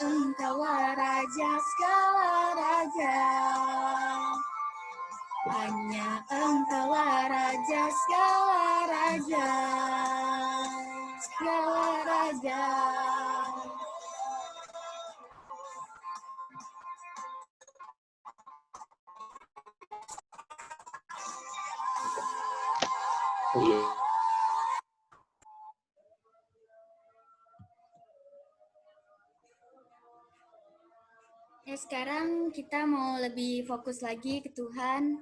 Engkaulah Raja segala raja. Hanya Engkaulah Raja segala raja. Segala raja. Ya, sekarang kita mau lebih fokus lagi ke Tuhan.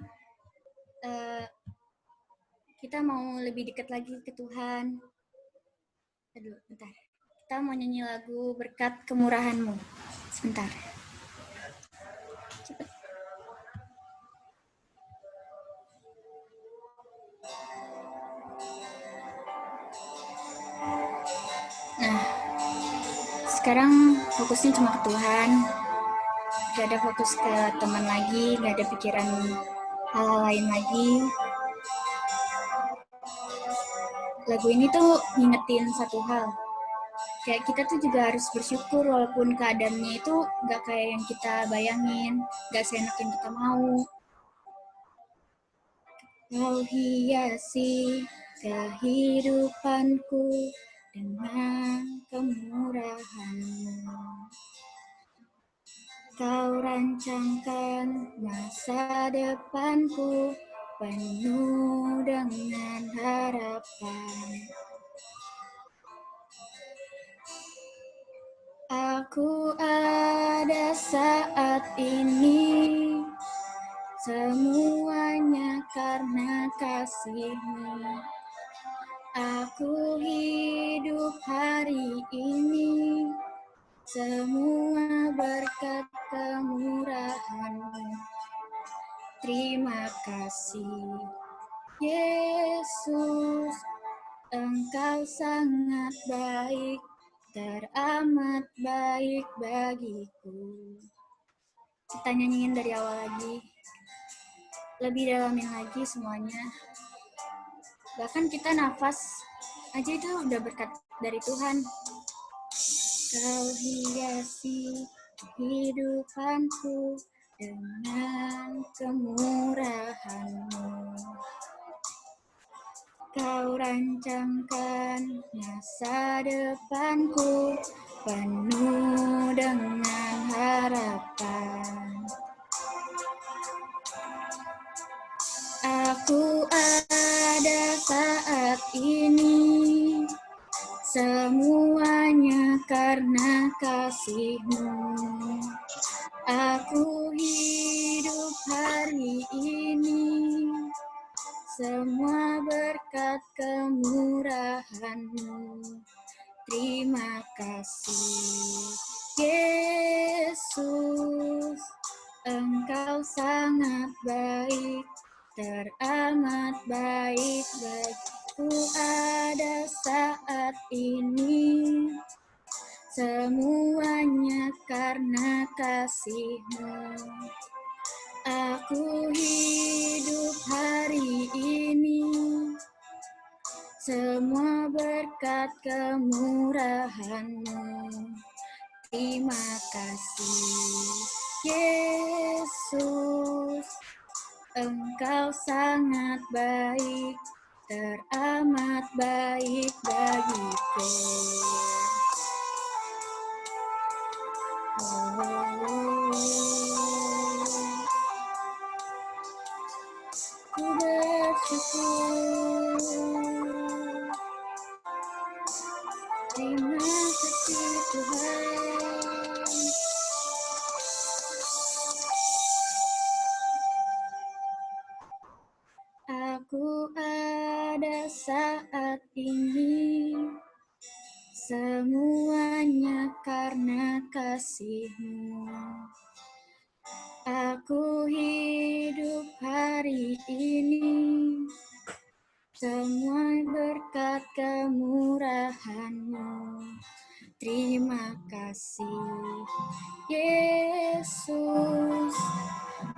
Kita mau lebih dekat lagi ke Tuhan. Aduh, bentar. Kita mau nyanyi lagu Berkat Kemurahan-Mu. Sebentar. Cepet. Nah, sekarang fokusnya cuma ke Tuhan. Gak ada fokus ke teman lagi, gak ada pikiran hal-hal lain lagi. Lagu ini tuh ngingetin satu hal. Kayak kita tuh juga harus bersyukur walaupun keadaannya itu gak kayak yang kita bayangin, gak seenak yang kita mau. Kau hiasi kehidupanku dengan kemurahan-Mu. Kau rancangkan masa depanku penuh dengan harapan. Aku ada saat ini, semuanya karena kasih-Mu. Aku hidup hari ini, semua berkat kemurahan-Mu. Terima kasih, Yesus, Engkau sangat baik, teramat baik bagiku. Kita nyanyiin dari awal lagi, lebih dalamin lagi semuanya. Bahkan kita nafas aja itu udah berkat dari Tuhan. Kau hiasi kehidupanku dengan kemurahan-Mu. Kau rancangkan masa depanku penuh dengan harapan. Aku ada saat ini, semuanya karena kasih-Mu. Aku hidup hari ini, semua berkat kemurahan-Mu. Terima kasih, Yesus, Engkau sangat baik, teramat baik bagiku. Ada saat ini, semuanya karena kasih-Mu. Aku hidup hari ini, semua berkat kemurahan-Mu. Terima kasih, Yesus, Engkau sangat baik, teramat baik bagiku. Ku bersyukur. Terima kasih Tuhan. Aku ada saat ini, semuanya karena kasih-Mu. Aku hidup hari ini, semua berkat kemurahan-Mu. Terima kasih, Yesus,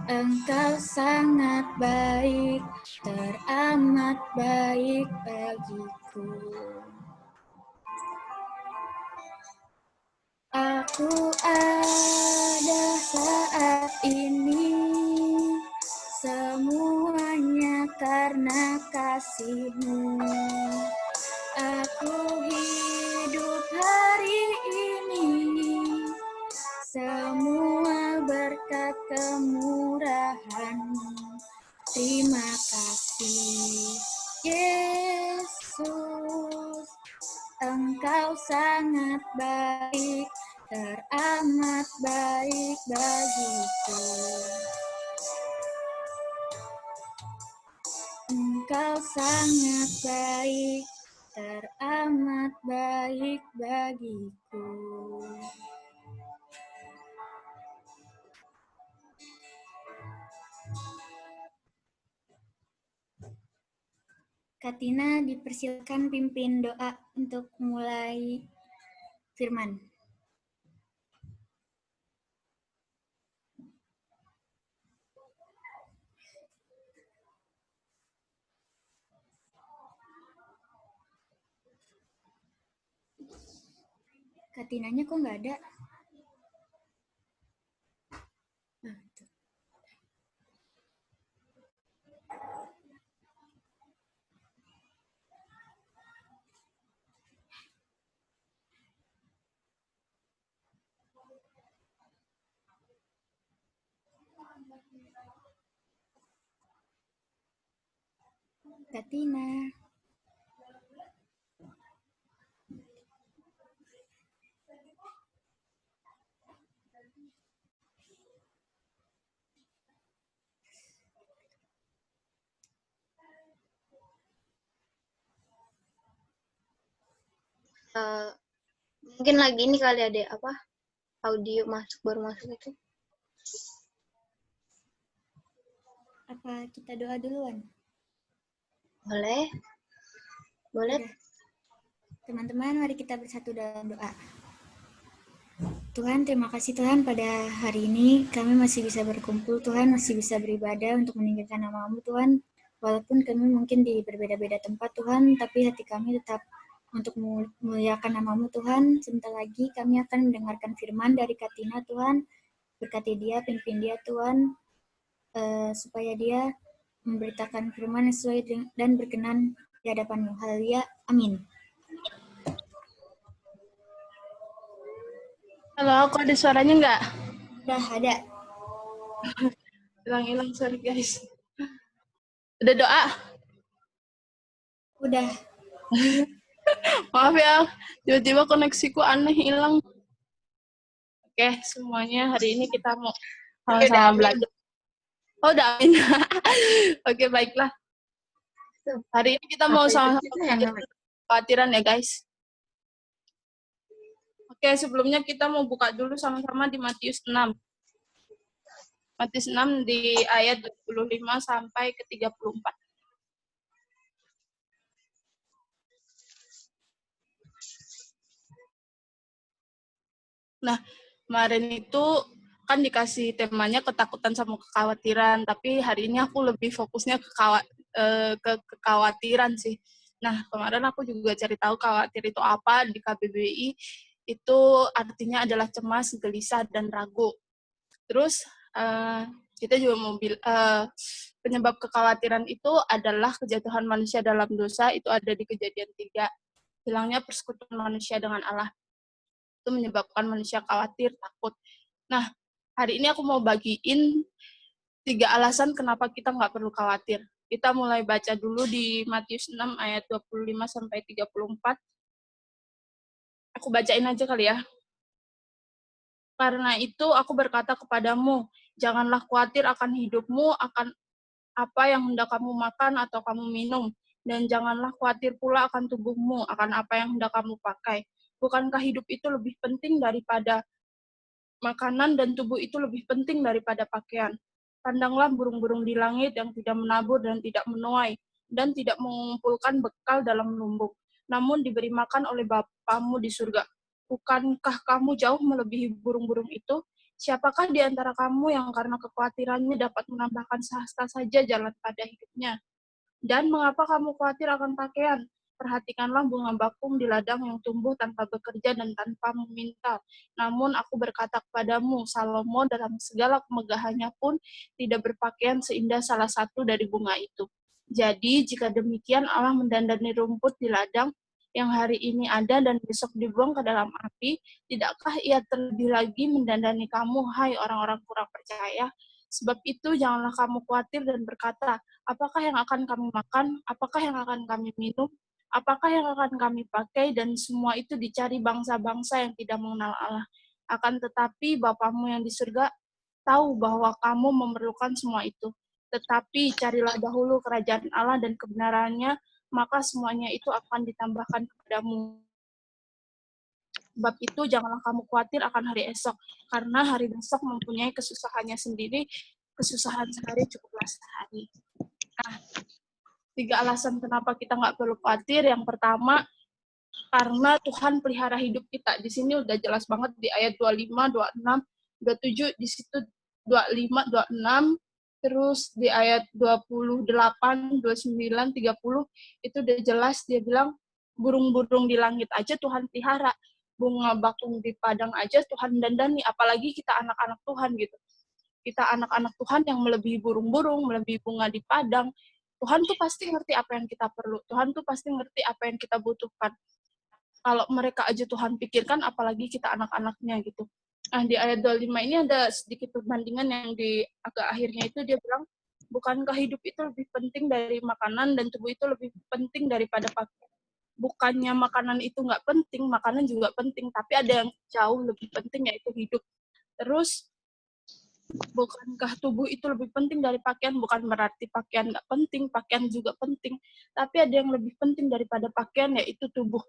Engkau sangat baik, teramat baik bagiku. Aku Ku ada saat ini, semuanya karena kasih-Mu. Aku hidup hari ini, semua berkat kemurahan-Mu. Terima kasih, Yesus. Engkau sangat baik, teramat baik bagiku. Engkau sangat baik, teramat baik bagiku. Katina dipersilakan pimpin doa untuk mulai firman. Katinanya kok nggak ada? Katina. Mungkin lagi ini kali ada apa audio baru masuk itu. Apa kita doa duluan? Boleh. Teman-teman, mari kita bersatu dalam doa. Tuhan, terima kasih Tuhan pada hari ini kami masih bisa berkumpul, Tuhan, masih bisa beribadah untuk meninggikan nama-Mu, Tuhan. Walaupun kami mungkin di berbeda-beda tempat, Tuhan, tapi hati kami tetap untuk memuliakan nama-Mu, Tuhan. Sebentar lagi kami akan mendengarkan firman dari Katina, Tuhan. Berkati dia, pimpin dia, Tuhan, supaya dia memberitakan firman yang sesuai dan berkenan di hadapan-Mu. Haleluya, amin. Halo, aku ada suaranya nggak? Udah ada. Hilang-hilang, sorry guys. Udah doa? Udah. Maaf ya, tiba-tiba koneksiku aneh hilang. Oke, semuanya hari ini kita mau sama-sama belajar. Oh, udah amin. Oke, baiklah. Hari ini kita mau sama-sama belajar kekhawatiran ya guys. Oke, sebelumnya kita mau buka dulu sama-sama di Matius 6. Matius 6 di ayat 25 sampai ke 34. Nah, kemarin itu kan dikasih temanya ketakutan sama kekhawatiran, tapi hari ini aku lebih fokusnya ke kekhawatiran sih. Nah, kemarin aku juga cari tahu khawatir itu apa di KBBI. Itu artinya adalah cemas, gelisah, dan ragu. Terus kita juga mau penyebab kekhawatiran itu adalah kejatuhan manusia dalam dosa, itu ada di Kejadian 3. Hilangnya persekutuan manusia dengan Allah. Itu menyebabkan manusia khawatir, takut. Nah, hari ini aku mau bagiin 3 alasan kenapa kita nggak perlu khawatir. Kita mulai baca dulu di Matius 6 ayat 25 sampai 34. Aku bacain aja kali ya. Karena itu aku berkata kepadamu, janganlah khawatir akan hidupmu, akan apa yang hendak kamu makan atau kamu minum, dan janganlah khawatir pula akan tubuhmu, akan apa yang hendak kamu pakai. Bukankah hidup itu lebih penting daripada makanan dan tubuh itu lebih penting daripada pakaian? Pandanglah burung-burung di langit yang tidak menabur dan tidak menuai, dan tidak mengumpulkan bekal dalam lumbung, namun diberi makan oleh Bapamu di surga. Bukankah kamu jauh melebihi burung-burung itu? Siapakah di antara kamu yang karena kekhawatirannya dapat menambahkan sehasta saja jalan pada hidupnya? Dan mengapa kamu khawatir akan pakaian? perhatikanlah bunga bakung di ladang yang tumbuh tanpa bekerja dan tanpa meminta. Namun aku berkata kepadamu, Salomo dalam segala kemegahannya pun tidak berpakaian seindah salah satu dari bunga itu. Jadi, jika demikian Allah mendandani rumput di ladang yang hari ini ada dan besok dibuang ke dalam api, tidakkah ia terlebih lagi mendandani kamu, hai orang-orang kurang percaya? Sebab itu janganlah kamu khawatir dan berkata, apakah yang akan kami makan, apakah yang akan kami minum, apakah yang akan kami pakai, dan semua itu dicari bangsa-bangsa yang tidak mengenal Allah. Akan tetapi Bapamu yang di surga tahu bahwa kamu memerlukan semua itu. Tetapi carilah dahulu kerajaan Allah dan kebenarannya, maka semuanya itu akan ditambahkan kepadamu. Sebab itu janganlah kamu khawatir akan hari esok, karena hari besok mempunyai kesusahannya sendiri, kesusahan sehari cukuplah sehari. Nah, 3 alasan kenapa kita nggak perlu khawatir. Yang pertama, karena Tuhan pelihara hidup kita. Di sini udah jelas banget di ayat 25, 26, 27, di situ 25, 26, terus di ayat 28, 29, 30, itu udah jelas dia bilang, burung-burung di langit aja Tuhan pelihara, bunga bakung di padang aja Tuhan dandani, apalagi kita anak-anak Tuhan gitu. Kita anak-anak Tuhan yang melebihi burung-burung, melebihi bunga di padang. Tuhan tuh pasti ngerti apa yang kita perlu. Tuhan tuh pasti ngerti apa yang kita butuhkan. Kalau mereka aja Tuhan pikirkan, apalagi kita anak-anaknya gitu. Nah, di ayat 25 ini ada sedikit perbandingan yang di agak akhirnya itu dia bilang, bukankah hidup itu lebih penting dari makanan dan tubuh itu lebih penting daripada pakaian. Bukannya makanan itu nggak penting, makanan juga penting, tapi ada yang jauh lebih penting yaitu hidup. Terus, bukankah tubuh itu lebih penting dari pakaian? Bukan berarti pakaian nggak penting, pakaian juga penting. Tapi ada yang lebih penting daripada pakaian, yaitu tubuh.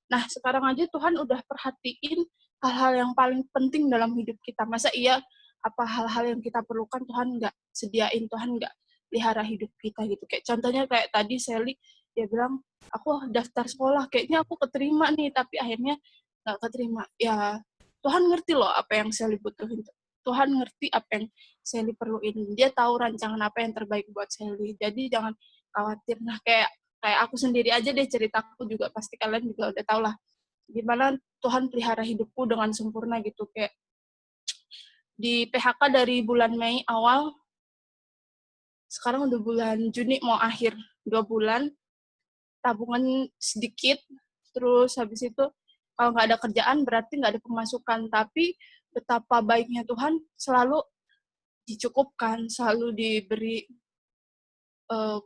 Nah, sekarang aja Tuhan udah perhatiin hal-hal yang paling penting dalam hidup kita. Masa iya apa hal-hal yang kita perlukan Tuhan nggak sediain, Tuhan nggak pelihara hidup kita gitu. Kayak contohnya kayak tadi Sally, dia bilang, aku daftar sekolah, kayaknya aku keterima nih, tapi akhirnya nggak keterima. Ya, Tuhan ngerti loh apa yang Sally butuhin. Tuhan ngerti apa yang Sally perluin. Dia tahu rancangan apa yang terbaik buat Sally. Jadi jangan khawatir. Nah, kayak aku sendiri aja deh, ceritaku juga pasti kalian juga udah tau lah gimana Tuhan pelihara hidupku dengan sempurna gitu. Kayak di PHK dari bulan Mei awal, sekarang udah bulan Juni mau akhir, 2 bulan, tabungan sedikit, terus habis itu kalau nggak ada kerjaan berarti nggak ada pemasukan, tapi betapa baiknya Tuhan selalu dicukupkan, selalu diberi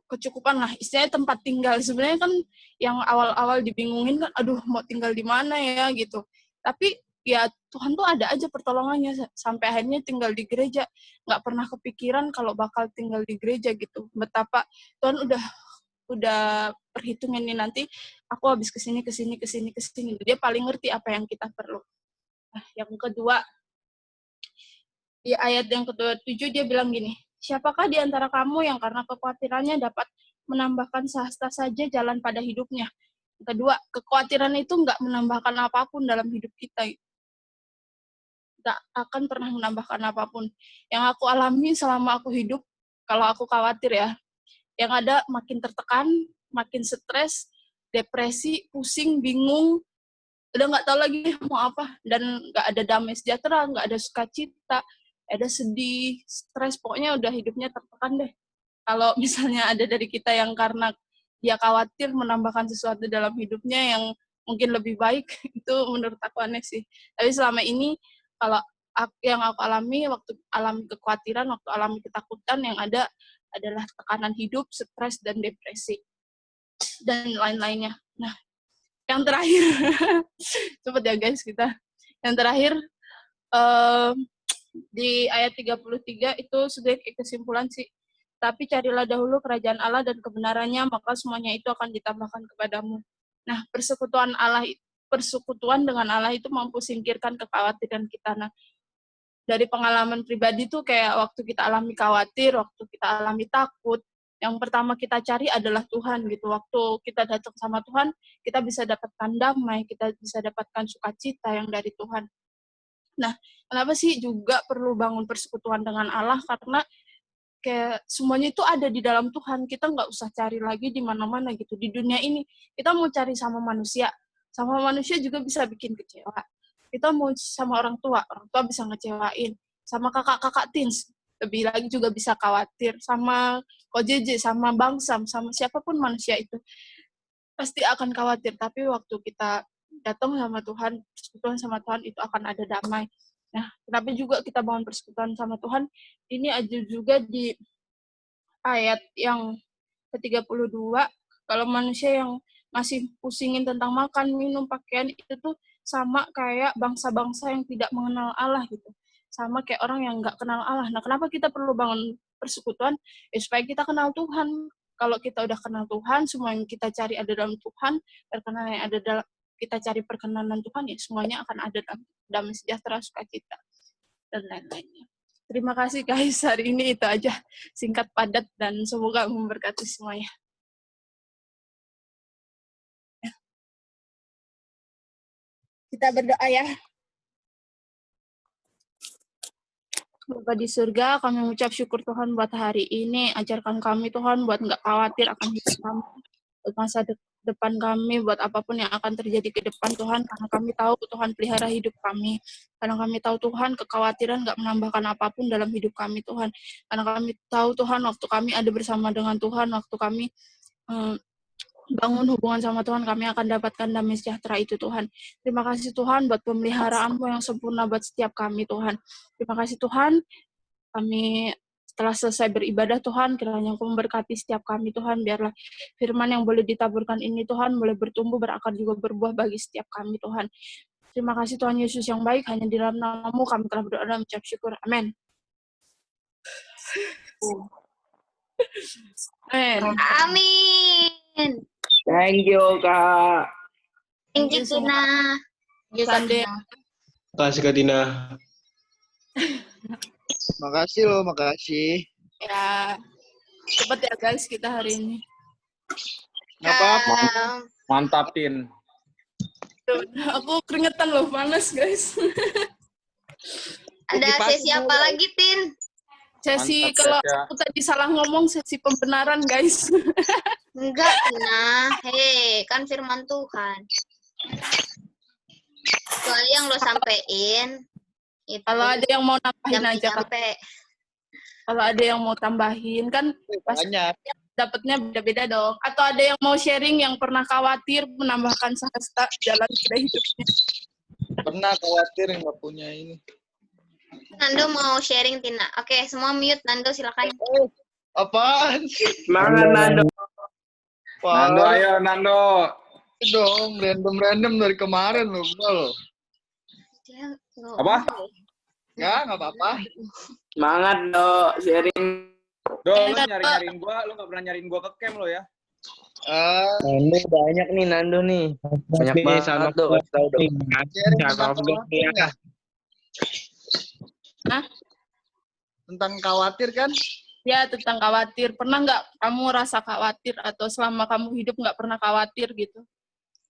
kecukupan lah, istilahnya tempat tinggal. Sebenarnya kan yang awal-awal dibingungin kan, aduh mau tinggal di mana ya gitu. Tapi ya Tuhan tuh ada aja pertolongannya, sampai akhirnya tinggal di gereja. Nggak pernah kepikiran kalau bakal tinggal di gereja gitu. Betapa Tuhan udah perhitungan ini, nanti aku habis kesini. Dia paling ngerti apa yang kita perlu. Nah, yang kedua, di ayat yang ke-27 dia bilang gini, siapakah di antara kamu yang karena kekhawatirannya dapat menambahkan sehasta saja jalan pada hidupnya? Yang kedua, kekhawatiran itu nggak menambahkan apapun dalam hidup kita. Nggak akan pernah menambahkan apapun. Yang aku alami selama aku hidup, kalau aku khawatir ya, yang ada makin tertekan, makin stres, depresi, pusing, bingung, udah nggak tahu lagi mau apa, dan nggak ada damai sejahtera, nggak ada sukacita, ada sedih, stres, pokoknya udah hidupnya tertekan deh. Kalau misalnya ada dari kita yang karena dia khawatir menambahkan sesuatu dalam hidupnya yang mungkin lebih baik, itu menurut aku aneh sih. Tapi selama ini, kalau yang aku alami, waktu alami kekhawatiran, waktu alami ketakutan, yang ada adalah tekanan hidup, stres, dan depresi, dan lain-lainnya. Nah, yang terakhir, cepet ya guys kita. Yang terakhir, di ayat 33 itu sudah kesimpulan sih. Tapi carilah dahulu kerajaan Allah dan kebenarannya, maka semuanya itu akan ditambahkan kepadamu. Nah, persekutuan dengan Allah itu mampu singkirkan kekhawatiran kita. Nah, dari pengalaman pribadi tuh kayak waktu kita alami khawatir, waktu kita alami takut, yang pertama kita cari adalah Tuhan gitu. Waktu kita datang sama Tuhan, kita bisa dapatkan damai, kita bisa dapatkan sukacita yang dari Tuhan. Nah, kenapa sih juga perlu bangun persekutuan dengan Allah? Karena kayak semuanya itu ada di dalam Tuhan. Kita nggak usah cari lagi di mana-mana gitu. Di dunia ini kita mau cari sama manusia juga bisa bikin kecewa. Kita mau sama orang tua bisa ngecewain. Sama kakak-kakak teens, lebih lagi juga bisa khawatir. Sama KJJ, sama Bang Sam, sama siapapun manusia itu pasti akan khawatir. Tapi waktu kita datang sama Tuhan, persekutuan sama Tuhan, itu akan ada damai. Nah, kenapa juga kita bangun persekutuan sama Tuhan? Ini aja juga di ayat yang ke-32, kalau manusia yang masih pusingin tentang makan, minum, pakaian, itu tuh sama kayak bangsa-bangsa yang tidak mengenal Allah gitu. Sama kayak orang yang nggak kenal Allah. Nah, kenapa kita perlu bangun persekutuan? Supaya kita kenal Tuhan. Kalau kita udah kenal Tuhan, semua yang kita cari ada dalam Tuhan, perkenanan yang ada dalam kita cari perkenanan Tuhan, ya semuanya akan ada dalam damai sejahtera, sukacita, dan lain-lainnya. Terima kasih guys, hari ini itu aja, singkat padat dan semoga memberkati semuanya. Kita berdoa ya. Bapa di surga, kami mengucap syukur Tuhan buat hari ini. Ajarkan kami Tuhan buat nggak khawatir akan hidup kami, buat masa depan kami, buat apapun yang akan terjadi ke depan Tuhan. Karena kami tahu Tuhan pelihara hidup kami. Karena kami tahu Tuhan kekhawatiran nggak menambahkan apapun dalam hidup kami Tuhan. Karena kami tahu Tuhan waktu kami ada bersama dengan Tuhan, waktu kami bangun hubungan sama Tuhan, kami akan dapatkan damai sejahtera itu Tuhan. Terima kasih Tuhan buat pemeliharaan-Mu yang sempurna buat setiap kami Tuhan. Terima kasih Tuhan, kami setelah selesai beribadah Tuhan, kiranya Engkau memberkati setiap kami Tuhan, biarlah firman yang boleh ditaburkan ini Tuhan, boleh bertumbuh, berakar juga berbuah bagi setiap kami Tuhan. Terima kasih Tuhan Yesus yang baik, hanya di dalam nama-Mu kami telah berdoa dan mengucap syukur. Amin. Amin. Thank you, Kak. Thank you, Tina. Sande. Makasih Kak Tina. Makasih loh, makasih. Ya, cepet ya guys kita hari ini. Nggak apa-apa. Mantap, Tin. Tuh, aku keringetan loh, panas guys. Ada sesi apa lagi, Tin? Sesi, Mantap, kalau ya. aku tadi salah ngomong, sesi pembenaran guys. Enggak, Tina. Hei, kan firman Tuhan. Kecuali yang lo sampein, itu Kalau ada yang mau nambahin aja, Kak. nyampe. Kalau ada yang mau tambahin, kan pasti Banyak. dapatnya beda-beda dong. Atau ada yang mau sharing yang pernah khawatir menambahkan sahasta jalan pada hidupnya. Pernah khawatir nggak punya ini. Nando mau sharing, Tina. Oke, semua mute. Nando, silakan. Apaan? Semangat, Nando. Nando, Wah, ayo, Nando. dong, random dari kemarin loh, Bol. Dia nggak Apa? ngomong. Ya, nggak apa-apa. Semangat, Dok. Sharing. Do, lu nyari-nyariin gua, lu nggak pernah nyariin gua ke camp lo ya. Nando banyak nih, Nando nih. Banyak Nih, banget, sama Dok. Kasih tau, Dok. Sharing tentang khawatir nggak? Hah? Tentang khawatir kan? Ya, tentang khawatir. Pernah nggak kamu rasa khawatir atau selama kamu hidup nggak pernah khawatir gitu?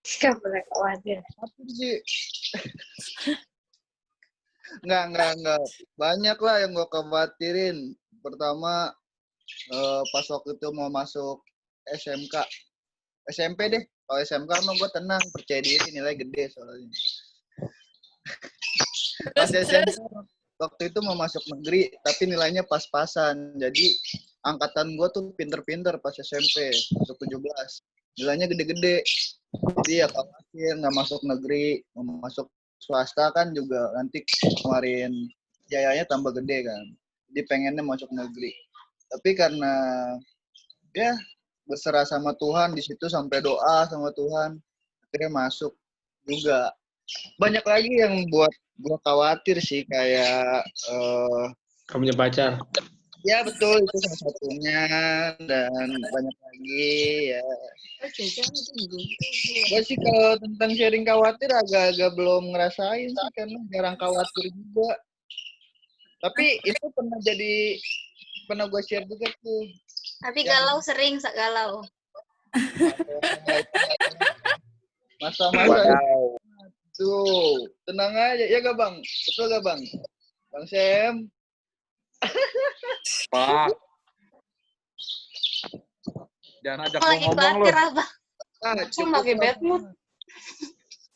Nggak boleh khawatir. Khawatir sih. Nggak. Banyak lah yang gue khawatirin. Pertama, pas waktu itu mau masuk SMK. SMP deh. Kalau SMK mah gue tenang, percaya diri, nilai gede soalnya. Pas SMP waktu itu mau masuk negeri, tapi nilainya pas-pasan. Jadi angkatan gue tuh pinter-pinter pas SMP, masuk 17. Nilainya gede-gede. Jadi ya khawatir nggak masuk negeri, mau masuk swasta kan juga nanti kemarin biayanya tambah gede kan. Jadi pengennya masuk negeri. Tapi karena ya berserah sama Tuhan di situ sampai doa sama Tuhan, akhirnya masuk juga. Banyak lagi yang buat gue khawatir sih, kayak Kamu punya pacar. ya betul, itu salah satunya, dan banyak lagi ya. Gue sih kalau tentang sharing khawatir agak-agak belum ngerasain sih, karena jarang khawatir juga. Tapi itu pernah gue share juga tuh. Tapi galau sering, galau. Masa-masa tuh, tenang aja. Ya gak Bang? Betul gak Bang? Bang Sem? Pak. Jangan ajak Lagi gua ngomong lu. khawatir apa? Cukup pakai lah. bad mood.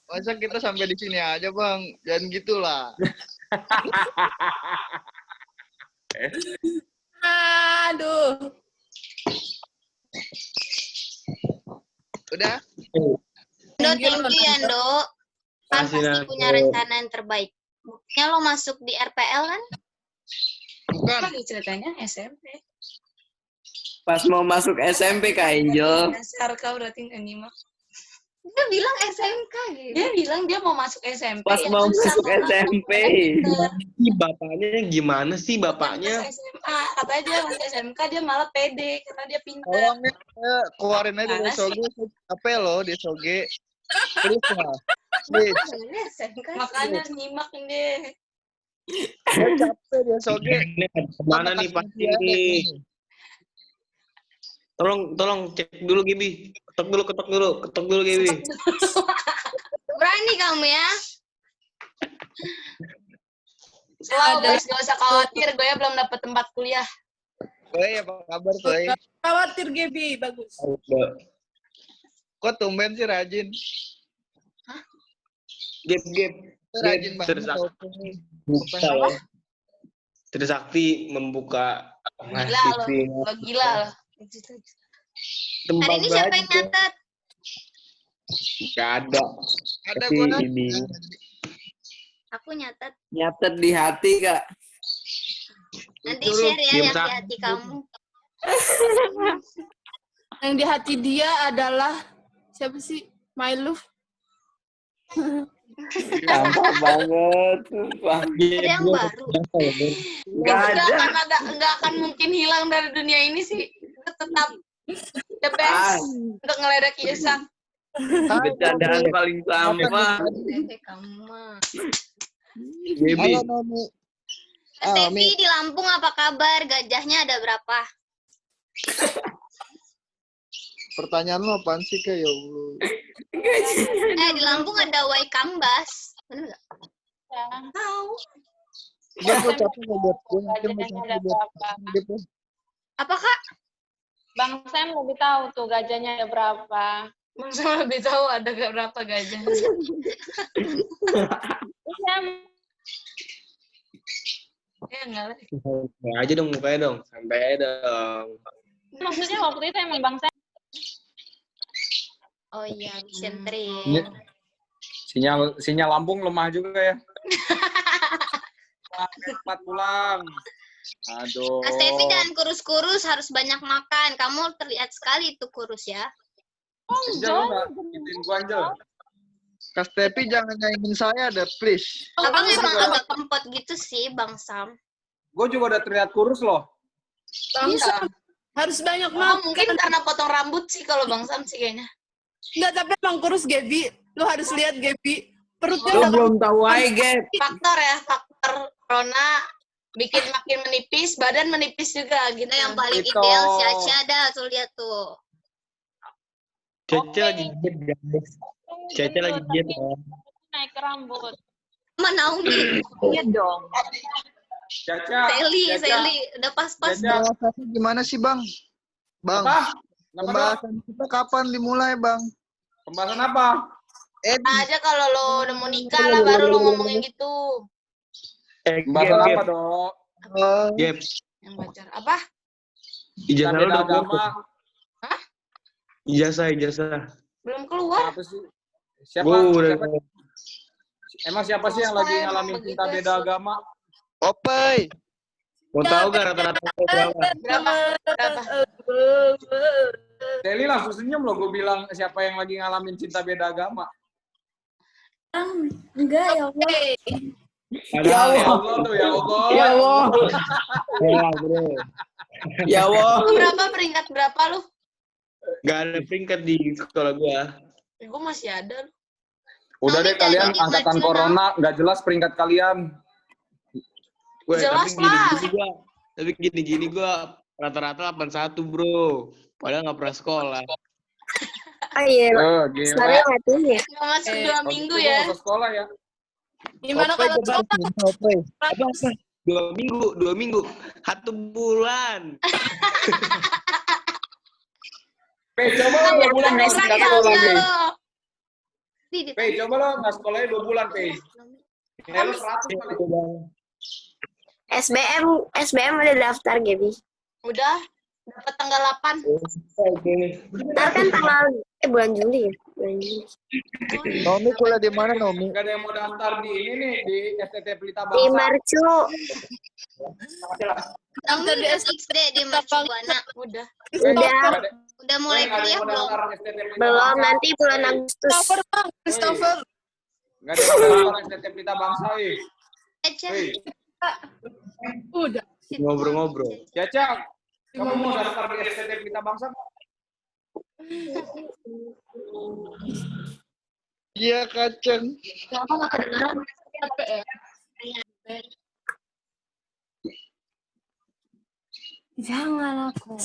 Masa kita sampai di sini aja, Bang? Jangan gitulah. Aduh. Udah? Thank you ya, Ndo. Kan Kasih, pasti Nando. punya rencana yang terbaik. Buktinya lo masuk di RPL kan? Bukan. Lagi ceritanya SMP. Pas mau masuk SMP Kak Angel. Dasar kau berarti nggak nyimak. Dia bilang SMK gitu. Dia bilang dia mau masuk SMP. Pas ya mau kan, masuk sama SMP. aku. Ih, bapaknya gimana sih Pas bapaknya? SMA, katanya dia masuk SMK dia malah pede karena dia pintar. Tolong ya, keluarin aja Mana di Soge. Capek loh di Soge. Please lah. Please. Ini SMK. Makanya nyimak deh. Gue capek di Soge. Ini kemana nih Pak Ya, ini? Tolong cek dulu Gibi. Ketok dulu Gibi. Berani kamu ya? Selalu guys, gak usah khawatir, gue ya belum dapat tempat kuliah. Soe, apa kabar, Soe? Khawatir Gaby, bagus. Kok tumben sih rajin? Gap. Rajin banget. Buka. Trisakti membuka Gila lo gila lo. tempat Hari ini siapa yang belajar. nyatet? Gak ada. Ada Tapi gue ini Aku nyatet. nyatet di hati Kak. Nanti Betul. share ya Diam, yang Sak. di hati kamu. Yang di hati dia adalah siapa sih? My love. Gampang banget. Sumpah. Ada yang baru. Gak ada. Nggak akan mungkin hilang dari dunia ini sih. Tetap the best untuk ngeledek Iesang. Bercandaan paling sampah. Kamu mah. Baby. Halo, Nomi. Stevi di Lampung apa kabar? Gajahnya ada berapa? Pertanyaan lo apaan sih, Kak? Ya Allah. Di Lampung ada Waikambas. Bener nggak? Tahu. Gue capek nggak buat gue. Mungkin mau buat gitu. Apa Kak? Bang Sam lebih tahu tuh gajahnya ada berapa. Bang Sam lebih tahu ada berapa gajah. Ya enggak lah. Santai aja dong mukanya dong. Santai aja dong. Maksudnya waktu itu emang Bang Sam Oh iya, Vision Train. Sinyal Lampung lemah juga ya. Cepat pulang. Aduh. Kak Stevi jangan kurus-kurus, harus banyak makan. Kamu terlihat sekali itu kurus ya. Angel, lu nggak gituin gua, Angel. Kak Stepi jangan nyaingin saya deh, please. Abang emang agak kempot gitu sih, Bang Sam. Gue juga udah terlihat kurus loh. Bangsa harus banyak Oh, makan. mungkin karena potong rambut sih kalau Bang Sam sih kayaknya. Enggak, tapi emang kurus Gaby. Lu harus lihat Gaby. Perutnya Lu udah belum tahu aja, Gap. Faktor corona bikin makin menipis, badan menipis juga gitu. Nah, yang paling Itu. ideal si Aca ada tuh, lihat tuh. Cece lagi diet, guys. Cece lagi diet. naik ke rambut. Sama Naomi. Iya dong. Caca. Sally, udah pas-pas. Caca. Pembahasannya gimana sih, Bang? Bang, Apa? Kenapa, Dok? pembahasan kita kapan dimulai, Bang? Pembahasan apa? Aja kalau lo udah mau nikah lah baru lo ngomongin gitu. Pembahasan apa, Dok? Gap. Yang pacar apa? Ijazah lu Beda udah agama. keluar. Ijazah. Belum keluar. Apa sih? Siapa? Gua udah Emang siapa sih yang lagi ngalamin cinta beda agama? Opey. mau tahu gak rata-rata berapa? Berapa? Deli langsung senyum loh, gue bilang siapa yang lagi ngalamin cinta beda agama. Enggak, ya Allah. Ya Ya Allah tuh, ya Allah. Ya Allah. Ya, bro. Ya Allah. Lu berapa peringkat berapa lu? Gak ada peringkat di sekolah gua. Gue masih ada. Udah deh kalian Tadi angkatan maju, corona, nggak jelas peringkat kalian. Gue Jelas tapi lah. gini-gini gua. Tapi gini-gini gua rata-rata 81, bro. Padahal gak pernah sekolah. Oh iya, Gila. sebenarnya mati ya. Cuma masuk 2 Waktu minggu itu ya. gua ke sekolah ya. Gimana Opey kalau jadi cinta, Opey. Apa? 2 minggu. 1 bulan. Pe, coba lo 2 bulan nggak sekolah lagi. Di Pe, coba lo nggak sekolahnya 2 bulan, Pe. Nilai lo 100 kali. SBM udah daftar, Gaby. Udah, dapat tanggal 8. Ntar kan tanggal bulan Juli ya. Bulan Juli. Nomi kuliah di mana, Nomi? Gak ada yang mau daftar di ini nih, di STT Pelita Di Bangsa. Marcu. Kamu udah XD di Mercubuana. Udah. Udah mulai kuliah belum? Belum, nanti bulan Agustus. Christopher. Gak ada yang mau daftar STT Pelita Bangsa, wih. Ece. Udah. Ngobrol-ngobrol. Caca, kamu mau daftar di STT Pelita Bangsa nggak? Iya, Kacang. Kenapa nggak kedengeran? Capek ya? Jangan aku.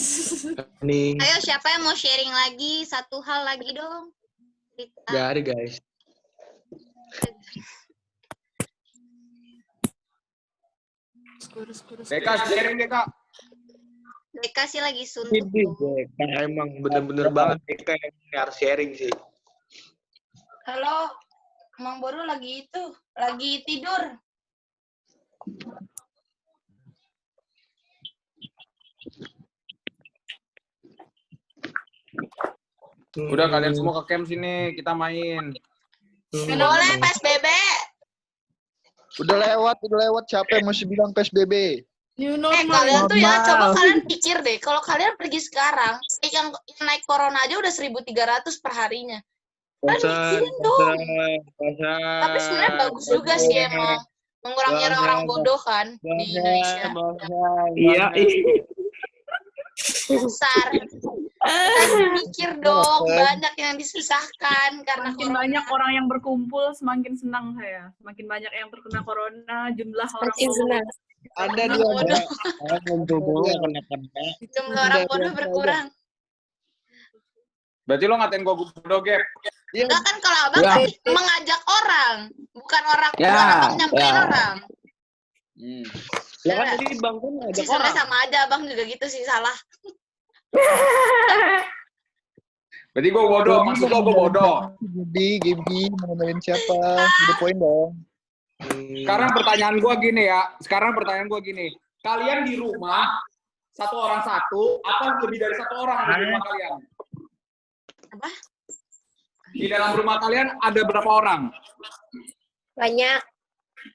Nih, Ayo, siapa yang mau sharing lagi? Satu hal lagi dong. Cerita. gak ada guys. Deka, sharing Deka. Deka sih lagi suntuk. Ini Deka emang bener-bener banget Deka yang harus sharing sih. Halo, Mang Boru lagi tidur. Udah kalian semua ke camp sini, kita main. Boleh PSBB. Udah lewat. Siapa yang masih bilang PSBB? New normal. Kalian tuh ya, Normal. coba kalian pikir deh, kalau kalian pergi sekarang, yang naik corona aja udah 1.300 per harinya. Pasar, Mikirin dong. pasar. Tapi sebenarnya bagus juga sih emang mengurangi orang bodoh kan di Indonesia. Iya. Besar. Mikir dong, banyak yang disusahkan karena Semakin banyak orang yang berkumpul, semakin senang saya. Semakin banyak yang terkena corona, jumlah orang Makin senang. Ada dia. jumlah orang bodoh berkurang. Berarti lo ngatain gua bodoh, Gap. Enggak kan kalau abang kan mengajak orang, bukan bukan abang nyamperin orang. Ya kan tadi Bang kan Sih ngajak sebenarnya orang. sama aja, abang juga gitu sih salah. Berarti gua bodoh, maksud lo gua bodoh. Gaby, mau nemenin siapa? Udah poin dong. Sekarang pertanyaan gua gini. Kalian di rumah, satu orang satu, apa lebih dari satu orang di rumah kalian? Apa? Di dalam rumah kalian ada berapa orang? Banyak.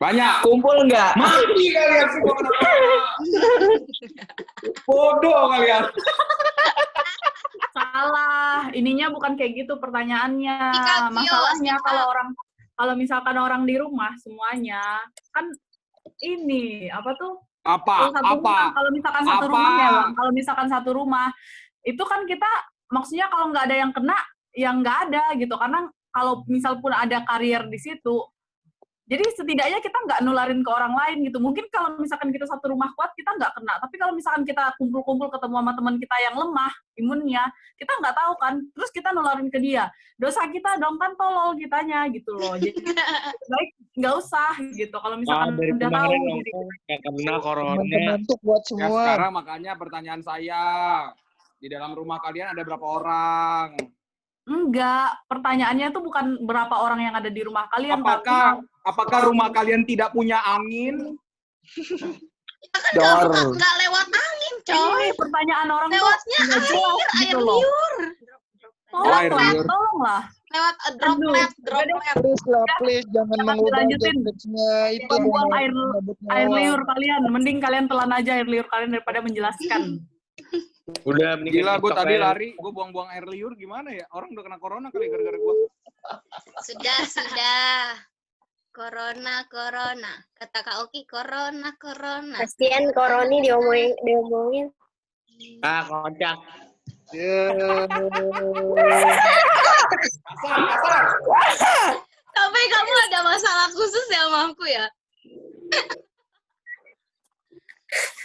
Banyak. Kumpul nggak? Mati kalian semua kena corona. Bodoh kalian. Salah, ininya bukan kayak gitu pertanyaannya. Masalahnya kalau misalkan orang di rumah semuanya kan ini apa tuh? Apa? Kalau misalkan satu rumah ya, Bang. Kalau misalkan satu rumah itu kan kita maksudnya kalau nggak ada yang kena, yang nggak ada gitu. Karena kalau misal pun ada karier di situ, jadi setidaknya kita nggak nularin ke orang lain gitu. Mungkin kalau misalkan kita satu rumah kuat, kita nggak kena. Tapi kalau misalkan kita kumpul-kumpul ketemu sama teman kita yang lemah imunnya, kita nggak tahu kan. Terus kita nularin ke dia. Dosa kita dong kan tolol kitanya gitu loh. Jadi baik nggak usah gitu. Kalau misalkan udah tahu. Nggak kena corona. Teman-teman buat Ya semua. sekarang makanya pertanyaan saya, di dalam rumah kalian ada berapa orang? Enggak, pertanyaannya tuh bukan berapa orang yang ada di rumah kalian. Apakah rumah kalian tidak punya angin? Kita kan nggak lewat angin, coy. Ini pertanyaan orang Lewatnya air liur. Tolonglah. Lewat droplet. Please jangan mengubah jokesnya itu. Buang air liur kalian. Mending kalian telan aja air liur kalian daripada menjelaskan. Udah Gila, gue tadi lari, gue buang-buang air liur gimana ya? Orang udah kena corona kali gara-gara gue. Sudah. Corona. Kata Kak Oki, corona. Kasian Koroni diomongin. Ah, kocak. Tapi kamu ada masalah khusus ya sama aku ya?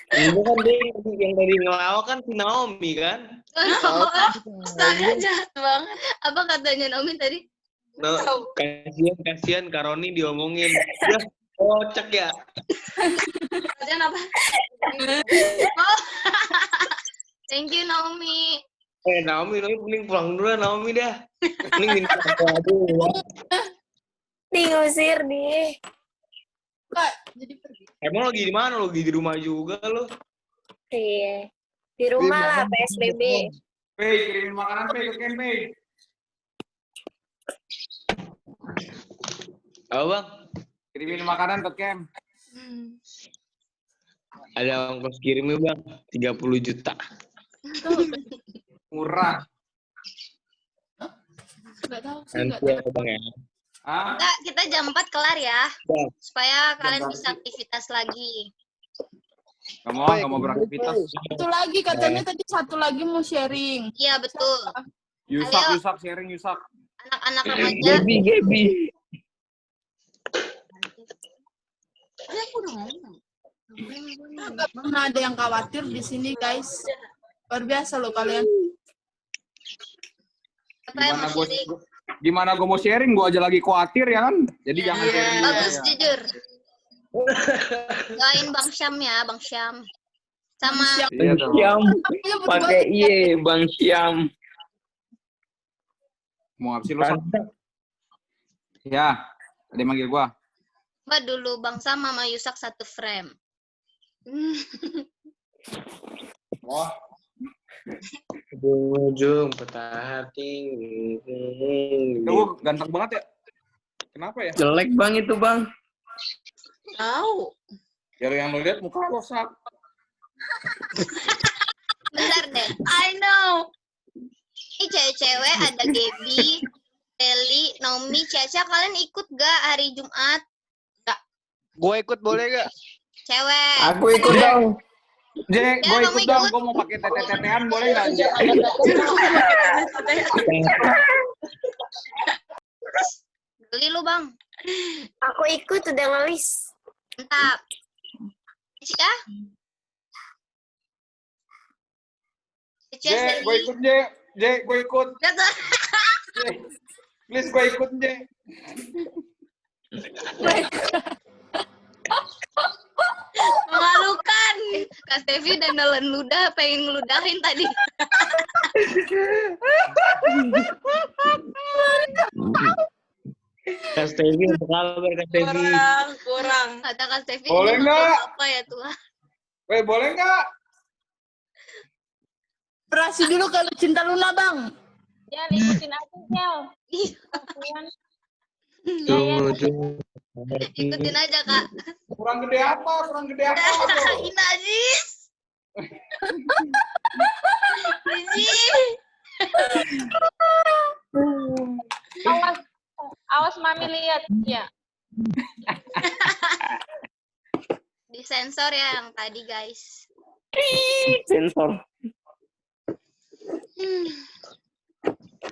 Itu kan dia yang tadi ngelawak kan si Naomi kan? Astaga, jahat banget. Apa katanya Naomi tadi? No, kasihan Karoni diomongin. Ya, kocak ya. Kasihan apa? Oh. Thank you Naomi. Naomi mending pulang dulu lah, Naomi dah. Mending minta aku aja. Diusir nih. Kak, jadi pergi. Emang lagi di mana? Lagi di rumah juga lo? Iya. Di rumah lah, PSBB. Pei, kirimin makanan Pei ke Ken Pei. Apa bang? Kirimin makanan ke Ken. Ada ongkos kirimnya bang, 30 juta. Murah. Nggak tahu sih, Nanti nggak tahu. ya bang ya. Ah, Enggak, kita jam 4 kelar ya. Ya. Supaya kalian berapa bisa sih? aktivitas lagi. nggak mau beraktivitas. Satu lagi katanya tadi satu lagi mau sharing. Iya, betul. Yusak, Ayo. sharing Yusak. Anak-anak remaja. Gaby. Udah, aku udah ngomong. Nggak pernah ada yang khawatir di sini guys. Luar biasa loh kalian. Apa yang mau sharing? Gimana gue mau sharing? Gue aja lagi khawatir ya kan. Jadi jangan sharing. Bagus, Ya. jujur. Doain Bang Syam ya, Bang Syam. Sama Iya dong. Syam. Namanya berdua Pakai iye Bang Syam. Mau ngapsi lu, Sak? Ya, ada yang manggil gua. Mbak dulu Bang Sam sama Yusak satu frame. Wah, Ujung patah hati. gua ganteng banget ya. Kenapa ya? Jelek bang itu bang. Tahu. Ya yang lo lihat muka lo, Sak. Bentar deh. I know. Ini cewek-cewek ada Gaby, Feli, Naomi, Caca. Kalian ikut gak hari Jumat? Gue ikut boleh gak? Cewek. Aku ikut dong. Jek, Ya, gue kamu ikut dong. ikut. Gue mau pakai tete-tetean boleh nggak, Jek? Beli lu Bang. Aku ikut udah ngelis. Mantap. Cia? Cia Jek, gue Seli. ikut, Jek. Jek, gue ikut. Kata. Jek. Please, gue ikut, Jek. Memalukan. Kak Stevi udah nelen ludah, pengen ngeludahin tadi. Kak Stevi, apa kabar Kak Stevi? Kurang. Kata Kak Stevi. Boleh ini nggak? Apa ya Tuhan? Weh, boleh nggak? Operasi dulu kalau cinta Luna bang. Ya, ikutin aja, Jel. Ujung. Ikutin aja Kak. Kurang gede apa? Kurang gede apa? bro? Ini Aziz. Awas mami lihat ya. Disensor ya yang tadi guys. Sensor.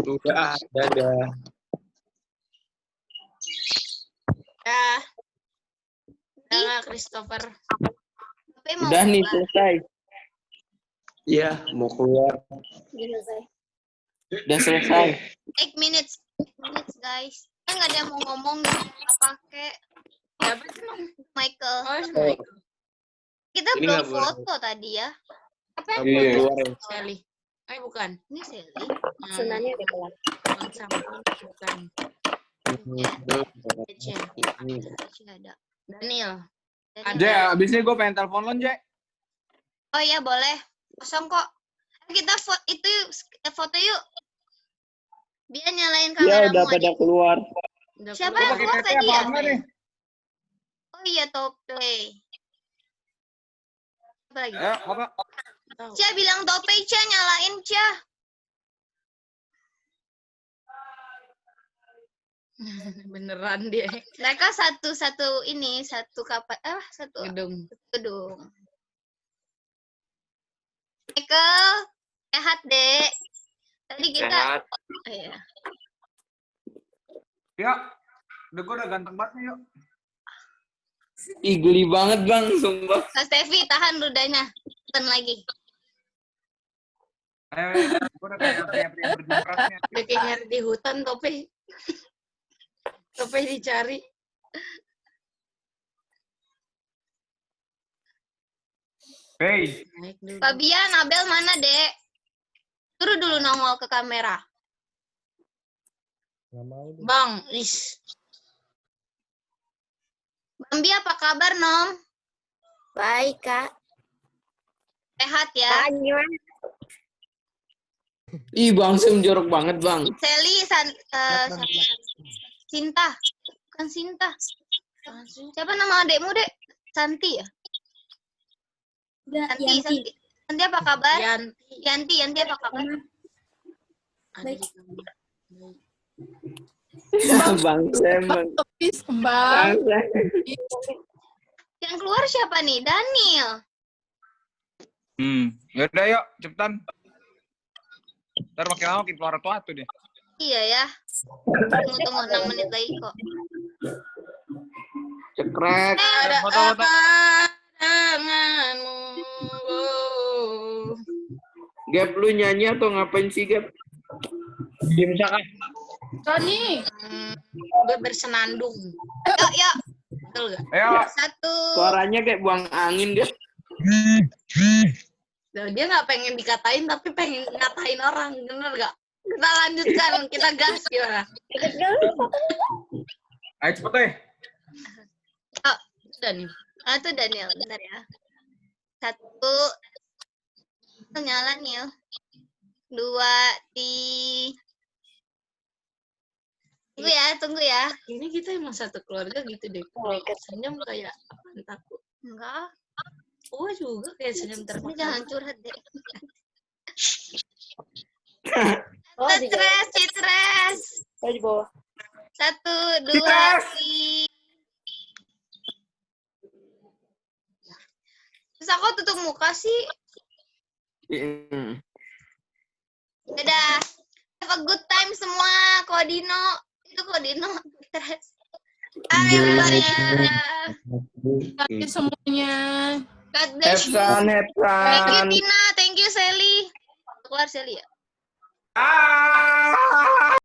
Udah, dadah. Ya. Udah Christopher. Tapi mau Udah nih keluar. selesai. Iya, mau keluar. Udah selesai. 8 minutes. 8 minutes guys. Nggak ada yang mau ngomong nih. Nggak pakai. Siapa emang? Michael. Kita Ini belum nggak boleh. foto tadi ya. Apa yang Iya. Keluar ya. Sally? Bukan. Ini Sally. Sunannya udah kelar. Bukan. Ada. Daniel. Jek, abis ini gue pengen telepon lo, Jek. Oh iya boleh. Kosong kok. Kita itu yuk, foto yuk. Dia nyalain Ya kameramu udah aja. pada keluar. Siapa Lo yang pakai keluar tete tadi apa ya? enggak nih? Oh iya Toplay. Apa lagi? Ya, apa? Cia bilang Toplay, Cia nyalain Cia. Beneran dia. Mereka satu kapan? Satu gedung. Michael, sehat dek. Tadi kita. Sehat. Oh, iya. Ya, udah gue udah ganteng banget nih, yuk. Ih, geli banget bang, sumpah. Kak Stevi, tahan ludahnya. Tekan lagi. Ayo, gue udah kayak pria berjuang kerasnya. Udah kayak nyari di hutan, Tope. Tope dicari. Hey, Fabian, Abel mana, dek? Suruh dulu nongol ke kamera. Bang, is. Bambi apa kabar, Nom? Baik, Kak. Sehat ya? Kak, gimana? Ih, Bang Sam jorok banget, Bang. Seli, Sinta. Bukan Sinta. Siapa nama adekmu, Dek? Santi ya? Santi. Santi apa kabar? Yanti apa kabar? Baik. Bang Sam, Bang. Topis kembang. Yang keluar siapa nih? Daniel. Yaudah yuk, cepetan. Ntar makin lama makin keluar tuh deh. Iya ya. Tunggu 6 menit lagi kok. Cekrek. Ada Foto-foto. apa denganmu? Gap, lu nyanyi atau ngapain sih, Gap? Diem Saka. Tony. Gue bersenandung. Yuk. Betul gak? Ayo. 1. Suaranya kayak buang angin, Gap. Nah, dia nggak pengen dikatain tapi pengen ngatain orang, bener gak? Kita lanjutkan, kita gas gimana? Ayo cepet deh. Oh, Udah nih. itu Daniel. Bentar ya. 1. Nyala nih. 2, Tunggu ya. Ini kita emang satu keluarga gitu deh. Senyum kayak apaan takut. Enggak. Oh juga kayak senyum Ini terpaksa. jangan curhat deh. Di Stres. Saya di bawah. 1, 2, 3. Terus aku tutup muka sih. Dadah. Have a good time semua. Kodino. Itu Kodino. Stres. Bye everybody. Terima kasih semuanya. God bless you. Thank you Tina. Thank you Sally. Keluar Sally ya. Ah.